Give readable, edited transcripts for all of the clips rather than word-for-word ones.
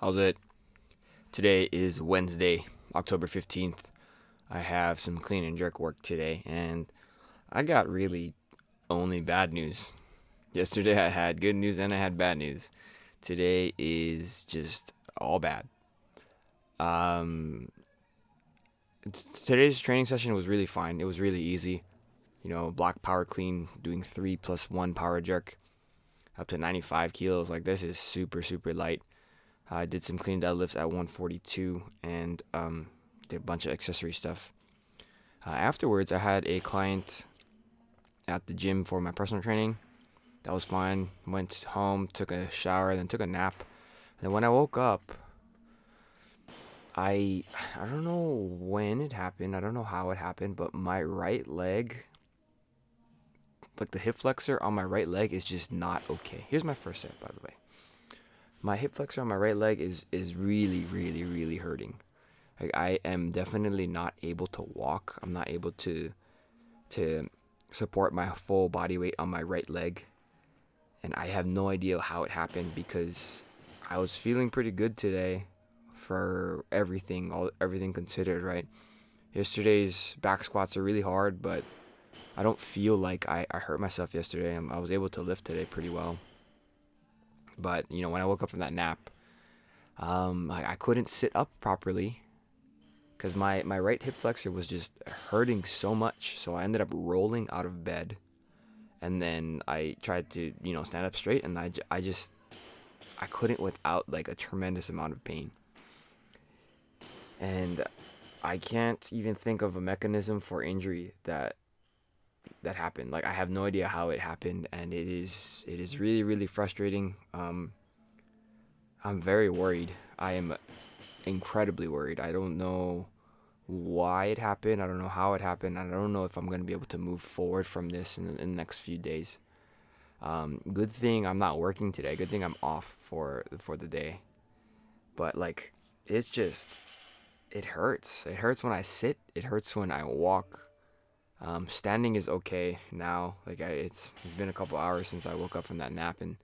How's it? Today is Wednesday, October 15th. I have some clean and jerk work today, and I got really only bad news. Yesterday I had good news and I had bad news. Today is just all bad. Um, Today's training session was really fine. It was really easy. Block power clean, doing 3 plus 1 power jerk up to 95 kilos. Like, this is super, super light. I did some clean deadlifts at 142 and did a bunch of accessory stuff. Afterwards, I had a client at the gym for my personal training. That was fine. Went home, took a shower, then took a nap. And then when I woke up, I don't know when it happened. I don't know how it happened, but my right leg, like the hip flexor on my right leg, is just not okay. Here's my first set, by the way. My hip flexor on my right leg is really, really, really hurting. Like, I am definitely not able to walk. I'm not able to support my full body weight on my right leg, and I have no idea how it happened because I was feeling pretty good today for everything considered, right? Yesterday's back squats are really hard, but I don't feel like I hurt myself yesterday. I was able to lift today pretty well. But, when I woke up from that nap, I couldn't sit up properly because my right hip flexor was just hurting so much. So I ended up rolling out of bed, and then I tried to stand up straight, and I couldn't without like a tremendous amount of pain. And I can't even think of a mechanism for injury that happened. Like, I have no idea how it happened, and it is really, really frustrating. I'm very worried. I am incredibly worried. I don't know why it happened. I don't know how it happened. I don't know if I'm going to be able to move forward from this in the next few days. Good thing I'm not working today. Good thing I'm off for the day. But, like, it's just, it hurts. It hurts when I sit. It hurts when I walk. Standing is okay now. Like, it's been a couple hours since I woke up from that nap, and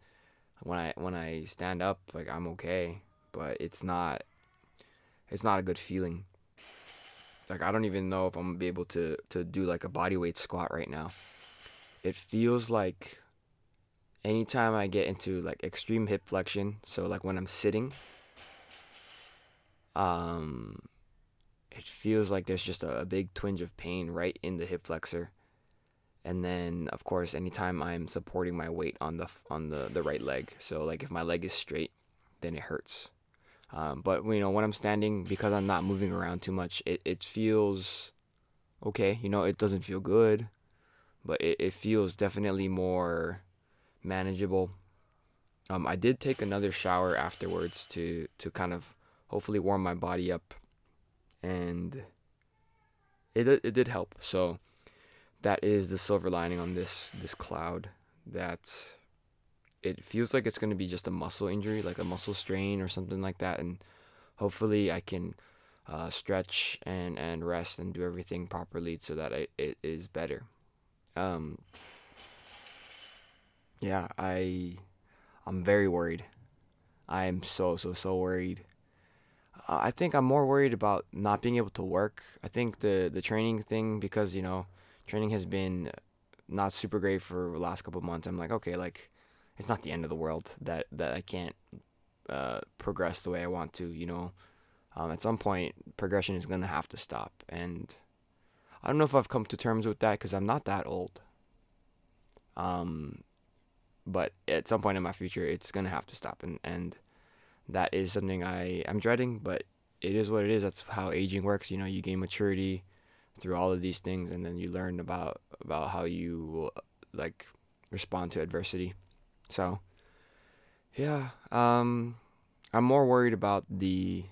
when I stand up, like, I'm okay. But it's not a good feeling. Like, I don't even know if I'm gonna be able to do like a body weight squat right now. It feels like anytime I get into like extreme hip flexion, so like when I'm sitting, um, it feels like there's just a big twinge of pain right in the hip flexor. And then, of course, anytime I'm supporting my weight on the right leg, so like if my leg is straight, then it hurts. But when I'm standing, because I'm not moving around too much, it feels okay. It doesn't feel good, but it feels definitely more manageable. I did take another shower afterwards to kind of hopefully warm my body up, and it did help. So that is the silver lining on this cloud, that it feels like it's going to be just a muscle injury, like a muscle strain or something like that, and hopefully I can stretch and rest and do everything properly so that it is better. Um, yeah, I'm very worried. I am so, so, so worried. I think I'm more worried about not being able to work. I think the training thing, because training has been not super great for the last couple of months. I'm like, okay, like, it's not the end of the world that I can't progress the way I want to. At some point, progression is gonna have to stop, and I don't know if I've come to terms with that because I'm not that old. Um, but at some point in my future, it's gonna have to stop, and that is something I am dreading. But it is what it is. That's how aging works. You gain maturity through all of these things, and then you learn about how you will, like, respond to adversity. So yeah, I'm more worried about the.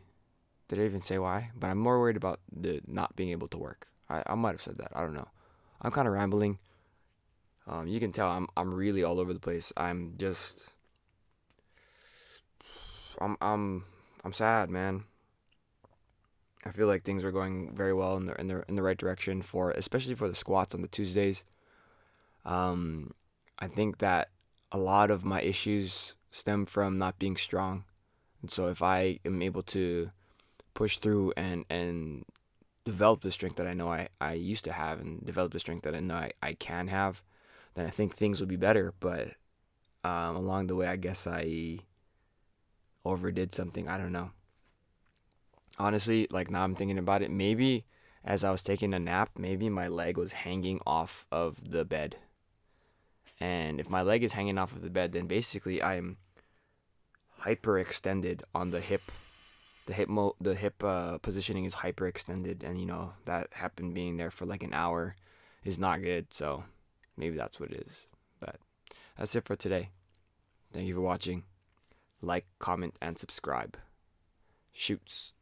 Did I even say why? But I'm more worried about the not being able to work. I might have said that. I don't know. I'm kind of rambling. You can tell I'm really all over the place. I'm sad, man. I feel like things are going very well in the right direction, for especially for the squats on the Tuesdays. Um, I think that a lot of my issues stem from not being strong. And so if I am able to push through and develop the strength that I know I used to have and develop the strength that I know I can have, then I think things will be better. But along the way, I guess I overdid something. I don't know. Honestly, like now I'm thinking about it, maybe as I was taking a nap, maybe my leg was hanging off of the bed. And if my leg is hanging off of the bed, then basically I'm hyperextended on the hip. The hip positioning is hyperextended, and that happened being there for like an hour is not good. So maybe that's what it is. But that's it for today. Thank you for watching. Like, comment, and subscribe. Shoots.